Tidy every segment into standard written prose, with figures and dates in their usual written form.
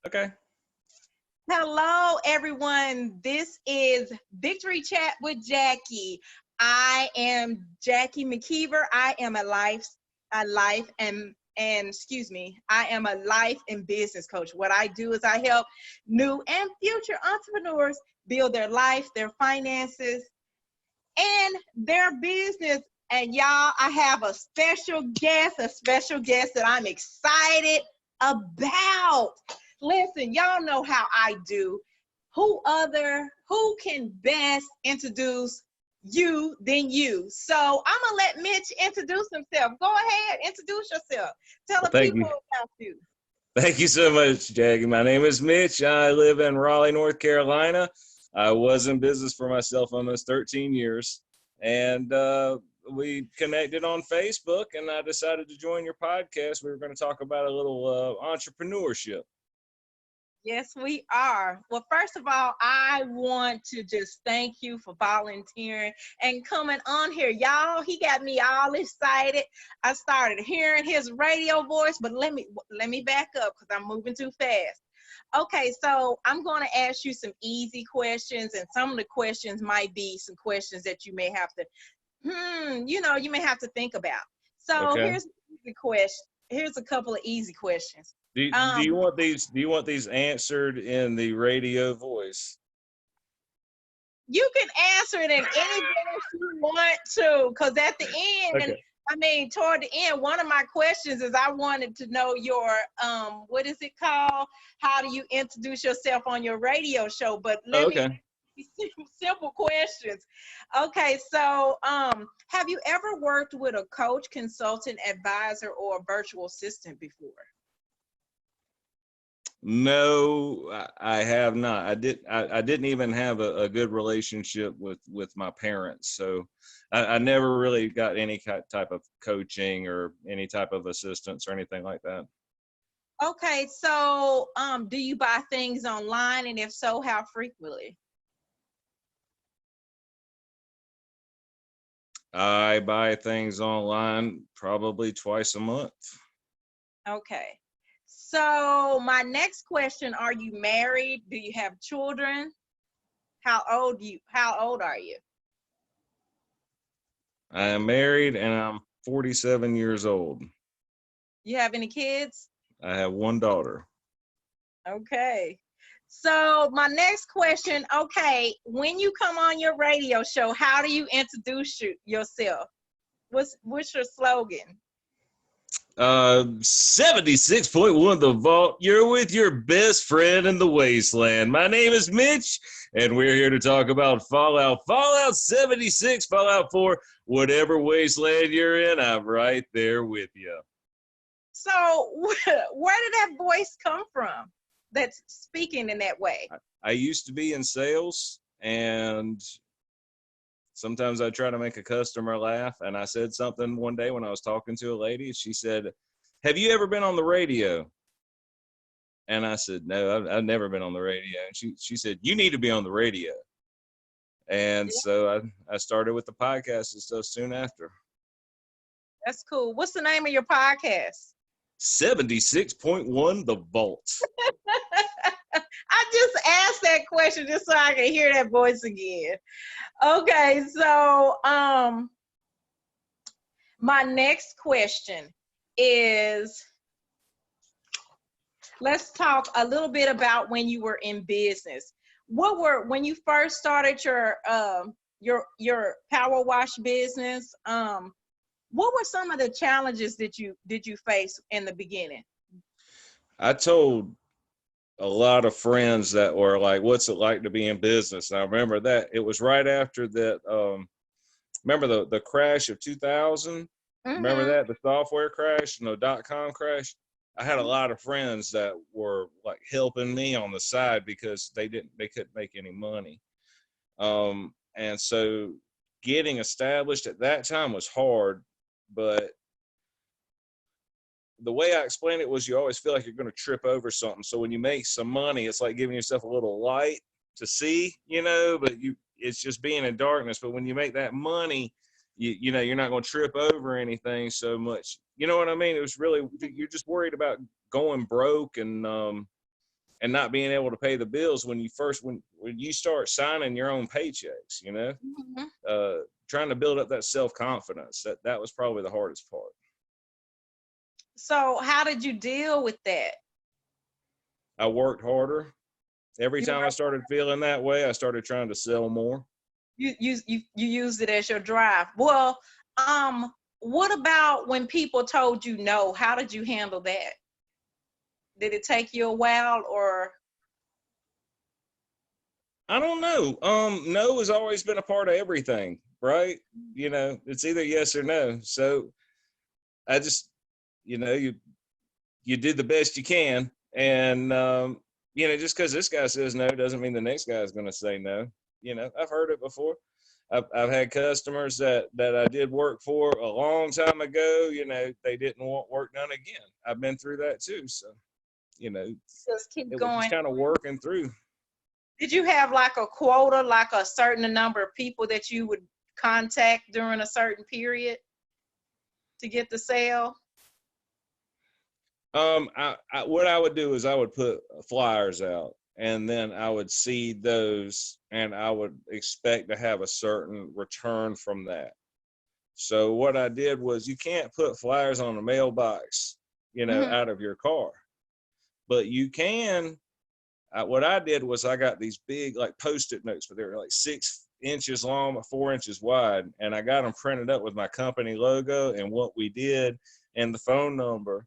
Okay. Hello, everyone. This is Victory Chat with Jackie. I am Jackie McKeever. I am I am a life and business coach. What I do is I help new and future entrepreneurs build their life, their finances, and their business. And y'all, I have a special guest that I'm excited about. Listen, y'all know how I do. Who can best introduce you than you? So I'm gonna let Mitch introduce himself. Go ahead, introduce yourself. Tell Well, the thank people you. about you. Thank you so much, Jackie. My name is Mitch. I live in Raleigh, North Carolina. I was in business for myself almost 13 years. And we connected on Facebook, and I decided to join your podcast. We were going to talk about a little entrepreneurship. Yes, we are. Well, first of all, I want to just thank you for volunteering and coming on here. Y'all, he got me all excited. I started hearing his radio voice, but let me back up because I'm moving too fast. Okay, so I'm going to ask you some easy questions, and some of the questions might be some questions that you may have to, you may have to think about. So Okay. here's the question. Here's a couple of easy questions. Do you want these? Do you want these answered in the radio voice? You can answer it in any voice you want to, because at the end, Okay. toward the end, one of my questions is I wanted to know your, what is it called? How do you introduce yourself on your radio show? But Oh, let me, okay. simple questions. Okay, so have you ever worked with a coach, consultant, advisor, or a virtual assistant before? No, I have not. I didn't even have a good relationship with my parents, so I never really got any type of coaching or any type of assistance or anything like that. Okay, so do you buy things online, and if so, how frequently? I buy things online probably twice a month. Okay. So my next question, are you married? Do you have children? How old are you? I am married and I'm 47 years old. You have any kids? I have one daughter. Okay. So my next question, okay, when you come on your radio show, how do you introduce yourself? What's your slogan? 76.1 The Vault. You're with your best friend in the wasteland. My name is Mitch, and we're here to talk about Fallout 76, Fallout 4, whatever wasteland you're in, I'm right there with you. So where did that voice come from that's speaking in that way? I used to be in sales, and sometimes I try to make a customer laugh. And I said something one day when I was talking to a lady. She said, "Have you ever been on the radio?" And I said, "No, I've never been on the radio." And she said, "You need to be on the radio." And Yeah, so I started with the podcast and stuff soon after. that's cool. What's the name of your podcast? 76.1 The Vault. I just asked that question just so I can hear that voice again. Okay, so my next question is, let's talk a little bit about when you were in business. When you first started your power wash business, what were some of the challenges that you face in the beginning? I told a lot of friends that were like, "What's it like to be in business?" And I remember that it was right after that. Remember the crash of 2000? Remember Mm-hmm. that, the software crash and the .com crash? I had a lot of friends that were like helping me on the side because they couldn't make any money. And so getting established at that time was hard, but the way I explained it was you always feel like you're going to trip over something. So when you make some money, it's like giving yourself a little light to see, but it's just being in darkness. But when you make that money, you're not going to trip over anything so much. You know what I mean? It was really, you're just worried about going broke and and not being able to pay the bills when you start signing your own paychecks, trying to build up that self-confidence. That was probably the hardest part. So how did you deal with that? I worked harder. Every time I started feeling that way, I started trying to sell more. You used it as your drive. Well, what about when people told you no? How did you handle that? Did it take you a while, or? I don't know. No has always been a part of everything, right? It's either yes or no. So I just, you did the best you can. And, just because this guy says no doesn't mean the next guy is going to say no. I've heard it before. I've had customers that I did work for a long time ago, they didn't want work done again. I've been through that too. So, just keep it going. was just kind of working through. Did you have like a quota, like a certain number of people that you would contact during a certain period to get the sale? What I would do is I would put flyers out, and then I would seed those, and I would expect to have a certain return from that. So what I did was, you can't put flyers on a mailbox, out of your car, but you can. What I did was I got these big like Post-it notes, but they were like 6 inches long, 4 inches wide, and I got them printed up with my company logo and what we did and the phone number.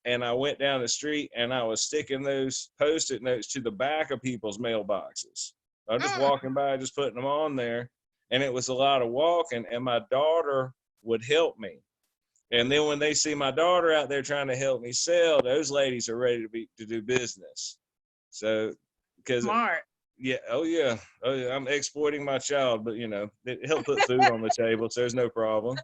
And I went down the street and I was sticking those Post-it notes to the back of people's mailboxes. I was just walking by, just putting them on there. And it was a lot of walking, and my daughter would help me. And then when they see my daughter out there trying to help me sell, those ladies are ready to do business. So, because Smart. Yeah. Oh yeah. I'm exploiting my child, but it helped put food on the table, so there's no problem.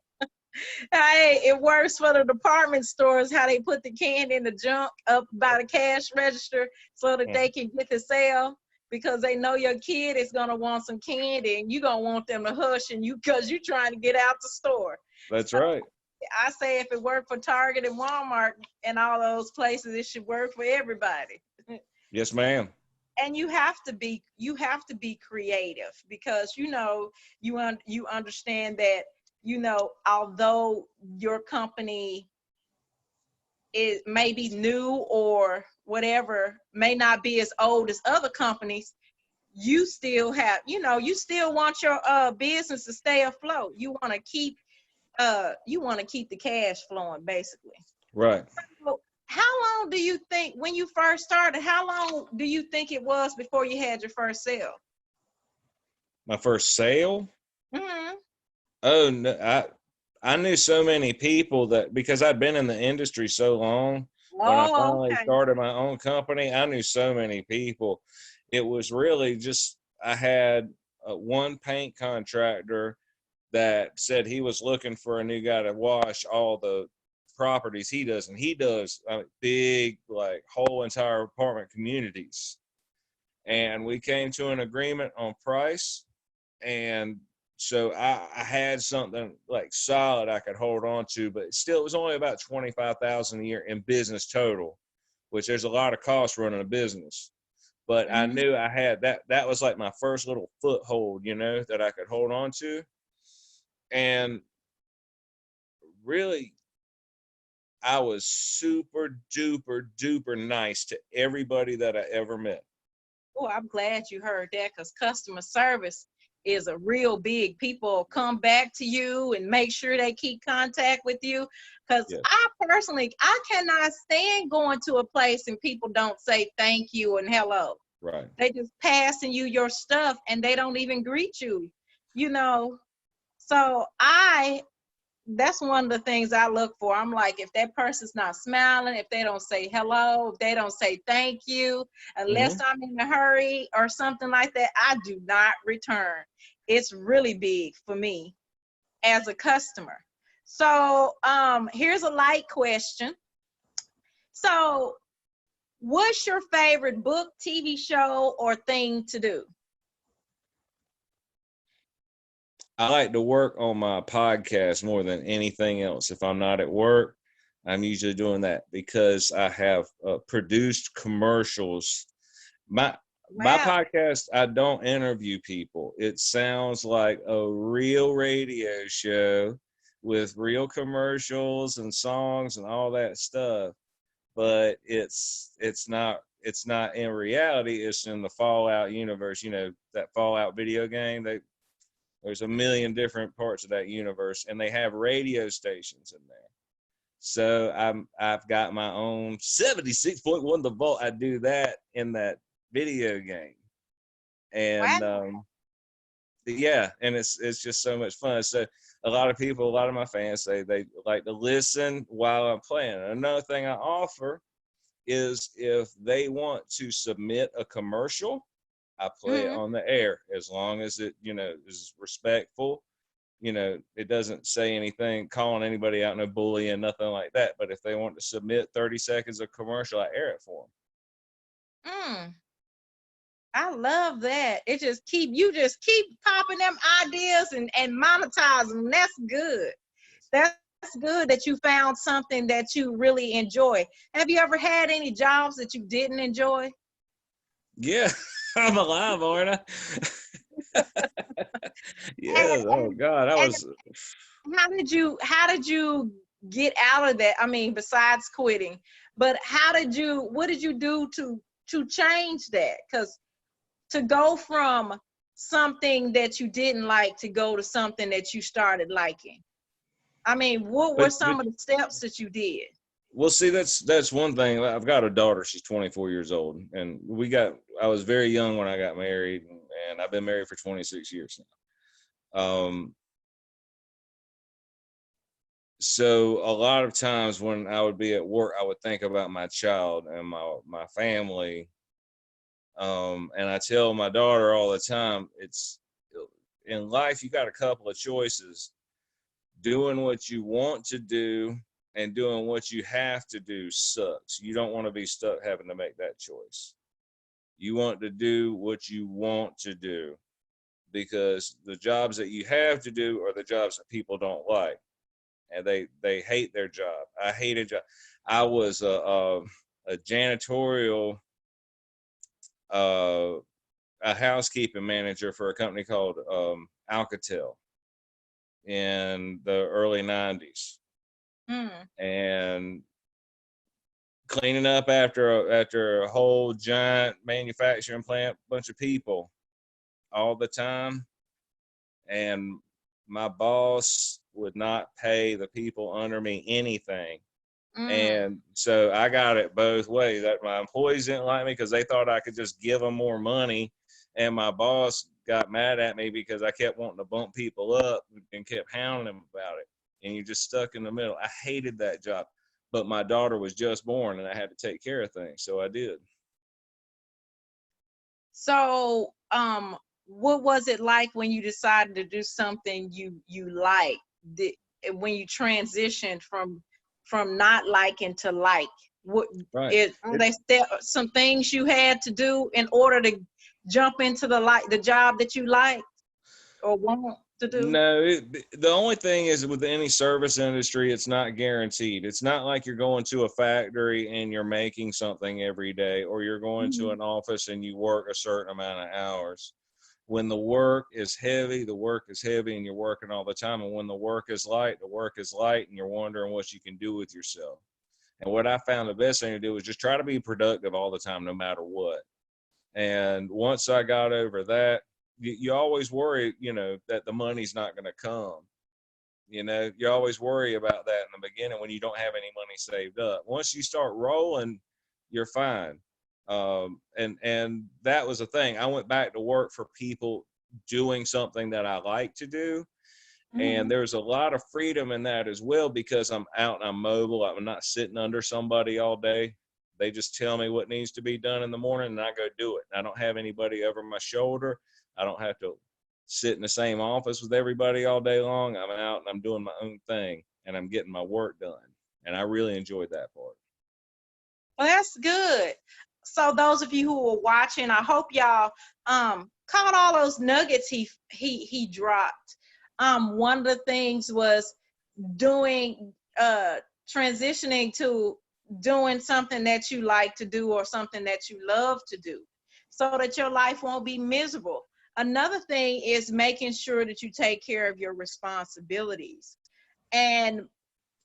Hey, it works for the department stores, how they put the candy in the junk up by the cash register so that they can get the sale, because they know your kid is going to want some candy and you're going to want them to hush and you, because you're trying to get out the store. That's right. I say if it worked for Target and Walmart and all those places, it should work for everybody. Yes, ma'am. And you have to be creative, because you understand that although your company is maybe new or whatever, may not be as old as other companies, you still have, you still want your business to stay afloat. You want to keep the cash flowing, basically. Right. So how long do you think, when you first started, how long do you think it was before you had your first sale? My first sale? Mm-hmm. Oh no, I knew so many people that, because I'd been in the industry so long, when I finally started my own company, I knew so many people. It was really just, I had one paint contractor that said he was looking for a new guy to wash all the properties he does, and he does big, like, whole entire apartment communities. And we came to an agreement on price, and so I had something like solid I could hold on to, but still it was only about $25,000 a year in business total, which there's a lot of cost running a business. But I knew I had that was like my first little foothold, that I could hold on to. And really, I was super duper duper nice to everybody that I ever met. Oh, I'm glad you heard that, because customer service is a real big. People come back to you and make sure they keep contact with you. Because I personally, I cannot stand going to a place and people don't say thank you and hello. Right. They just passing you your stuff and they don't even greet you, So that's one of the things I look for. I'm like, if that person's not smiling, if they don't say hello, if they don't say thank you, unless I'm in a hurry or something like that, I do not return. It's really big for me as a customer. So here's a light question. So what's your favorite book, TV show, or thing to do? I like to work on my podcast more than anything else. If I'm not at work, I'm usually doing that, because I have produced commercials My Wow. podcast, I don't interview people. It sounds like a real radio show with real commercials and songs and all that stuff. But it's not in reality. It's in the Fallout universe. You know, that Fallout video game. There's a million different parts of that universe, and they have radio stations in there. So I've got my own 76.1 The Vault. I do that in that video game, and Wow. yeah, and it's just so much fun. So a lot of my fans say they like to listen while I'm playing. Another thing I offer is if they want to submit a commercial, I play it Mhm. on the air as long as it, is respectful. It doesn't say anything calling anybody out, no bullying, nothing like that. But if they want to submit 30 seconds of commercial, I air it for them. Mm. I love that. You just keep popping them ideas and monetize them. That's good. That's good that you found something that you really enjoy. Have you ever had any jobs that you didn't enjoy? Yeah, I'm alive, aren't I? Yeah. And, Oh and, God, I and was. how did you get out of that? I mean, besides quitting, but what did you do to change that? Because to go from something that you didn't like to go to something that you started liking. I mean, what were But some of the steps that you did? well, see, that's one thing. I've got a daughter. She's 24 years old, and I was very young when I got married, and I've been married for 26 years now. So a lot of times when I would be at work, I would think about my child and my family. And I tell my daughter all the time, it's in life, you got a couple of choices: doing what you want to do and doing what you have to do sucks. You don't want to be stuck having to make that choice. You want to do what you want to do, because the jobs that you have to do are the jobs that people don't like, and they hate their job. I hated job. I was a janitorial, uh, a housekeeping manager for a company called Alcatel in the early 90s, Mm. and cleaning up after a whole giant manufacturing plant, bunch of people all the time. And my boss would not pay the people under me anything. Mm. And so I got it both ways. That my employees didn't like me because they thought I could just give them more money, and my boss got mad at me because I kept wanting to bump people up and kept hounding them about it. And you're just stuck in the middle. I hated that job, but my daughter was just born, and I had to take care of things, so I did. So, what was it like when you decided to do something you like? When you transitioned from not liking to like, what Right. is are they some things you had to do in order to jump into the job that you like or want to do? No, the only thing is with any service industry, it's not guaranteed. It's not like you're going to a factory and you're making something every day, or you're going to Mhm. an office and you work a certain amount of hours. When the work is heavy, the work is heavy and you're working all the time. And when the work is light, the work is light and you're wondering what you can do with yourself. And what I found the best thing to do was just try to be productive all the time, no matter what. And once I got over that, you always worry, that the money's not going to come. You always worry about that in the beginning when you don't have any money saved up. Once you start rolling, you're fine. And that was the thing. I went back to work for people doing something that I like to do. And Mhm. there's a lot of freedom in that as well, because I'm out and I'm mobile. I'm not sitting under somebody all day. They just tell me what needs to be done in the morning and I go do it. I don't have anybody over my shoulder. I don't have to sit in the same office with everybody all day long. I'm out and I'm doing my own thing and I'm getting my work done. And I really enjoyed that part. Well, that's good. So those of you who are watching, I hope y'all caught all those nuggets he dropped. One of the things was doing transitioning to doing something that you like to do or something that you love to do. so that your life won't be miserable. Another thing is making sure that you take care of your responsibilities and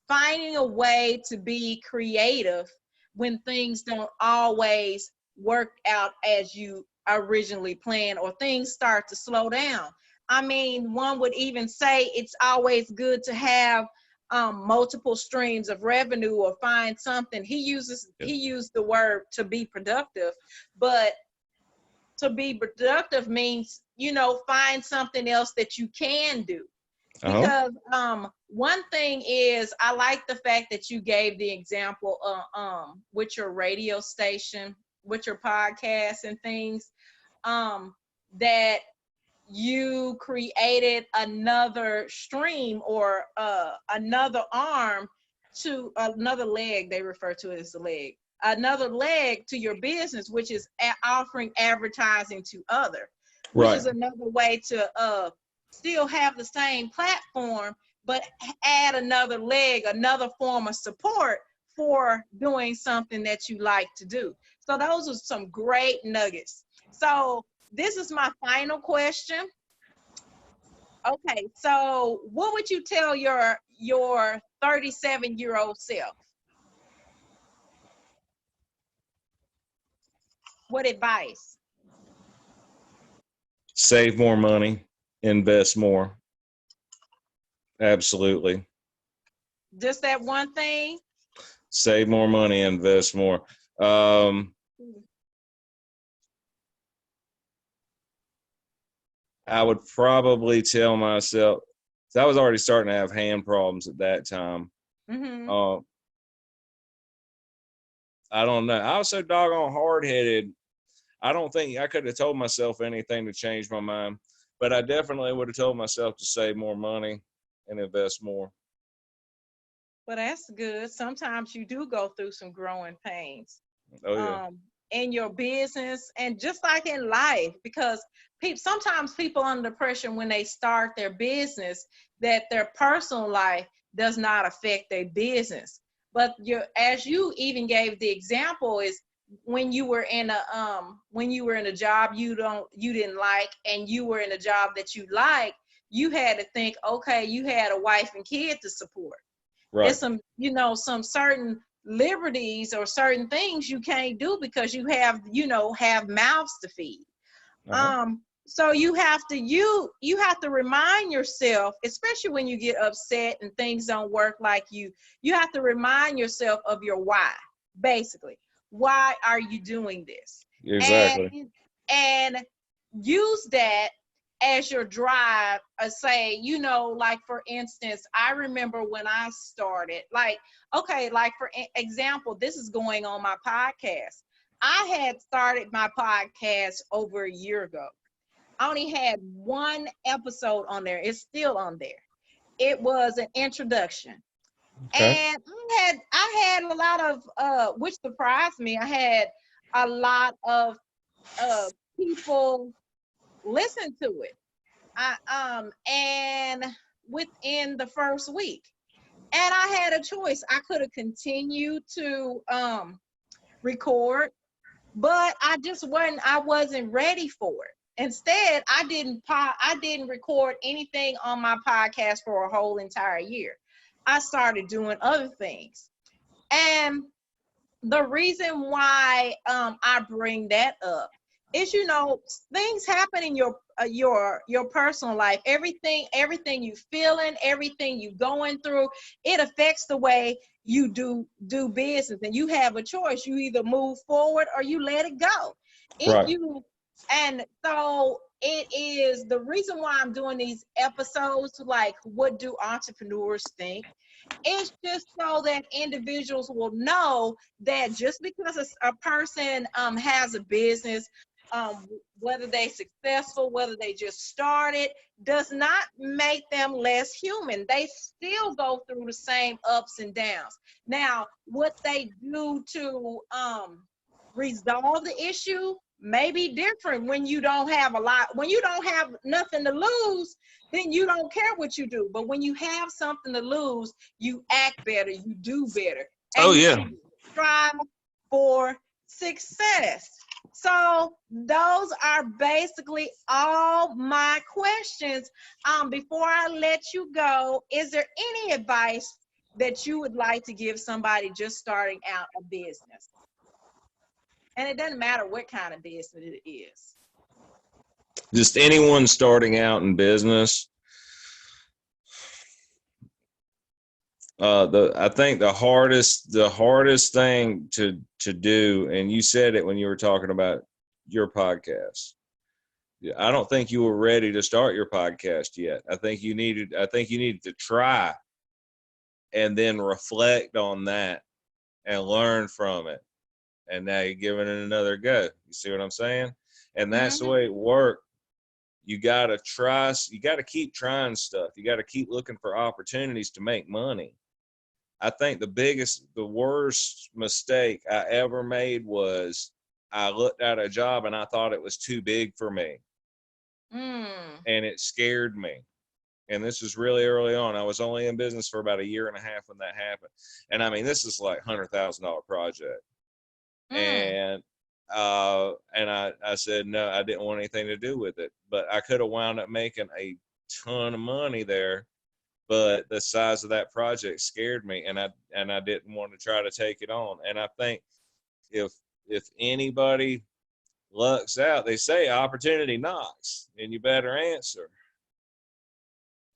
finding a way to be creative when things don't always work out as you originally planned or things start to slow down. I mean, one would even say it's always good to have multiple streams of revenue or find something. He used the word to be productive, but to be productive means, find something else that you can do. Because one thing is, I like the fact that you gave the example with your radio station, with your podcast and things, that you created another stream or another arm to another leg. They refer to it as the leg. Another leg to your business, which is offering advertising to other, which is another way to still have the same platform, but add another leg, another form of support for doing something that you like to do. So those are some great nuggets. So this is my final question. Okay, so what would you tell your 37-year-old self? What advice? Save more money, invest more. Absolutely. Just that one thing? Save more money, invest more. I would probably tell myself, I was already starting to have hand problems at that time. Mm-hmm. I don't know. I was so doggone hard-headed. I don't think I could have told myself anything to change my mind, but I definitely would have told myself to save more money and invest more. Well, that's good. Sometimes you do go through some growing pains. Oh, yeah. In your business and just like in life, because sometimes people under pressure when they start their business, that their personal life does not affect their business. But as you even gave the example, is when you were in a job you didn't like, and you were in a job that you like, you had to think, okay, you had a wife and kid to support. Right. There's some certain liberties or certain things you can't do because you have mouths to feed. So you have to remind yourself, especially when you get upset and things don't work like you have to remind yourself of your why. Basically, why are you doing this? Exactly. And use that as your drive. Say, like for instance, I remember when I started, like for example, this is going on my podcast. I had started my podcast over a year ago. I only had one episode on there. It's still on there. It was an introduction. Okay. And I had a lot of which surprised me. I had a lot of people listen to it. And within the first week. And I had a choice. I could have continued to record, but I wasn't ready for it. Instead, I didn't record anything on my podcast for a whole entire year. I started doing other things. And the reason why I bring that up is, things happen in your personal life. Everything you feeling, everything you going through, it affects the way you do business, and you have a choice. You either move forward or you let it go. And so it is the reason why I'm doing these episodes, like what do entrepreneurs think? It's just so that individuals will know that just because a person has a business, whether they successful, whether they just started, does not make them less human. They still go through the same ups and downs. Now, what they do to resolve the issue may be different. When you don't have nothing to lose, then you don't care what you do. But when you have something to lose, you act better, you do better. And Oh, yeah. you strive for success. So those are basically all my questions. Before I let you go, is there any advice that you would like to give somebody just starting out a business? And it doesn't matter what kind of business it is. Just anyone starting out in business. I think the hardest thing to do, and you said it when you were talking about your podcast. I don't think you were ready to start your podcast yet. I think you needed to try and then reflect on that and learn from it. And now you're giving it another go. You see what I'm saying? And that's the way it works. You got to try. You got to keep trying stuff. You got to keep looking for opportunities to make money. I think the worst mistake I ever made was I looked at a job and I thought it was too big for me. And it scared me. And this was really early on. I was only in business for about 1.5 years when that happened. And I mean, this is like $100,000 project. And I said, no, I didn't want anything to do with it, but I could have wound up making a ton of money there. But the size of that project scared me, and I didn't want to try to take it on. And I think if anybody lucks out, they say opportunity knocks, and you better answer.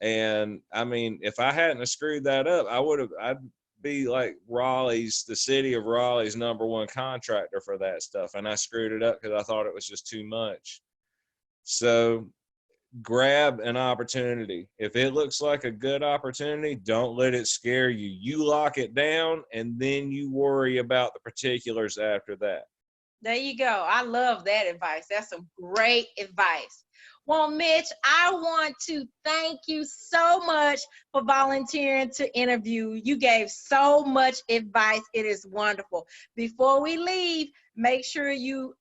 And I mean, if I hadn't have screwed that up, I'd be like the city of Raleigh's #1 contractor for that stuff. And I screwed it up because I thought it was just too much. So grab an opportunity. If it looks like a good opportunity, don't let it scare you. You lock it down, and then you worry about the particulars after that. There you go. I love that advice. That's some great advice. Well, Mitch, I want to thank you so much for volunteering to interview. You gave so much advice. It is wonderful. Before we leave, make sure you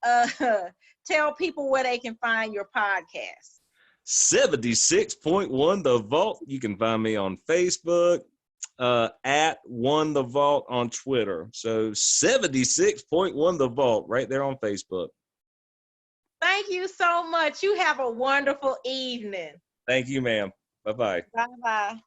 tell people where they can find your podcast. 76.1 The Vault. You can find me on Facebook, at One The Vault on Twitter. So 76.1 The Vault right there on Facebook. Thank you so much. You have a wonderful evening. Thank you, ma'am. Bye-bye. Bye-bye.